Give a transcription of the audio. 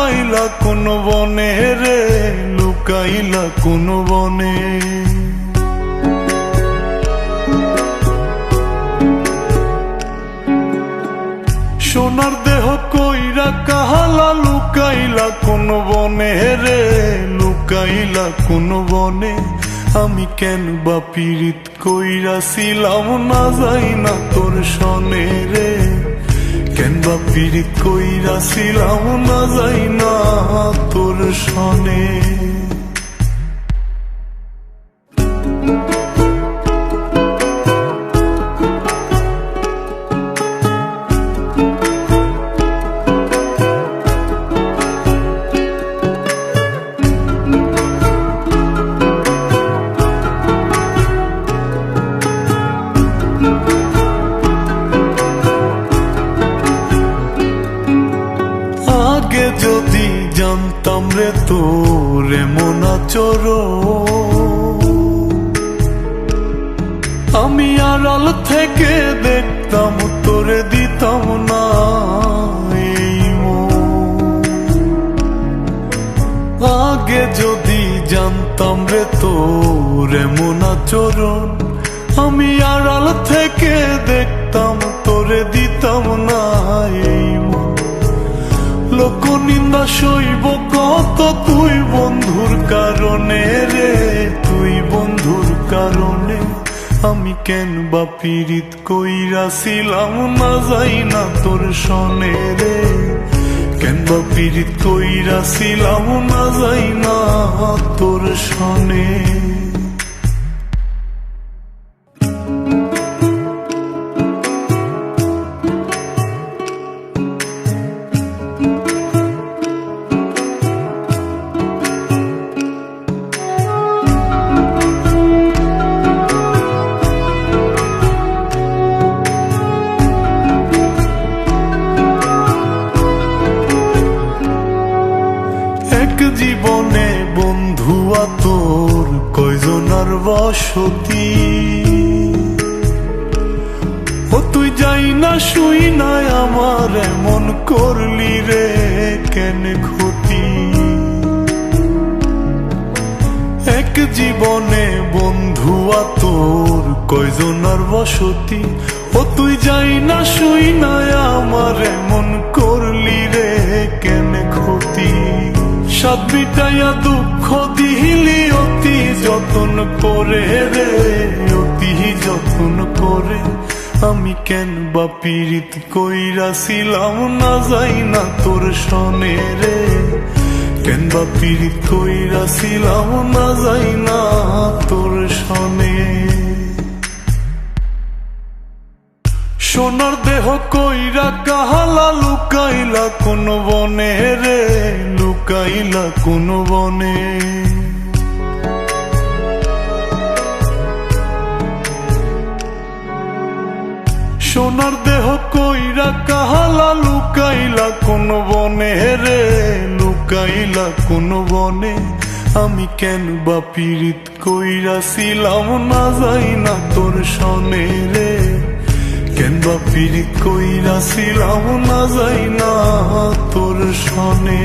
লুকাইলা কোন বনে রে, লুকাইলা কোন বনে। সোনার দেহ কইরা কাহালা লুকাইলা কোন বনে রে, লুকাইলা কোন বনে। আমি কেন বা পীড়িত কইরাছিলাম না যাই না তোর সনে রে, কেন বা পীড়িত কইরাছিলাম না যাই না তোর সনে। আগে যদি জানতাম রে তোর এমন আচরণ, আমি আড়াল থেকে দেখতাম তোরে দিতাম না এই মন। আগে যদি জানতাম রে তোর এমন আচরণ, আমি আড়াল থেকে দেখতাম তোরে দিতাম না এই মন। লোক নিন্দা সইব কত তুই বন্ধুর কারণে রে, তুই বন্ধুর কারণে। আমি কেন বা পীড়িত কইরাছিলাম না যাই না তোর সনে রে, কেন বা পীড়িত কইরাছিলাম না যাই না তোর সনে। জীবনে বন্ধুয়া তোর কয়জনার বসতি, ও তুই যাই না শুই নাই আমার এমন করলি রে কেন ক্ষতি। এক জীবনে বন্ধুয়া তোর কয়জনার বসতি, ও তুই যাই না শুই নাই আমার এমন করলি রে কেন ক্ষতি। সাত বিটাইয়া দুঃখ দিলি অতি যতন করে রে, অতি যতন করে। আমি কেন বা পীড়িত কইরাছিলাম না যাই না তোর সনে রে, কেন বা পীড়িত কইরাছিলাম না যাই না তোর সনে। সোনার দেহ কইরা কাহালা লুকাইলা কোন বনে রে, লুকাইলা কোন বনে। সোনার দেহ কইরা কাহালা লুকাইলা কোন বনে রে, লুকাইলা কোন বনে। আমি কেন বা পীড়িত কইরাছিলাম না যাই না তোর সনে রে, কেন বা পীড়িত কইরাছিলাম না যাই না তোর সনে।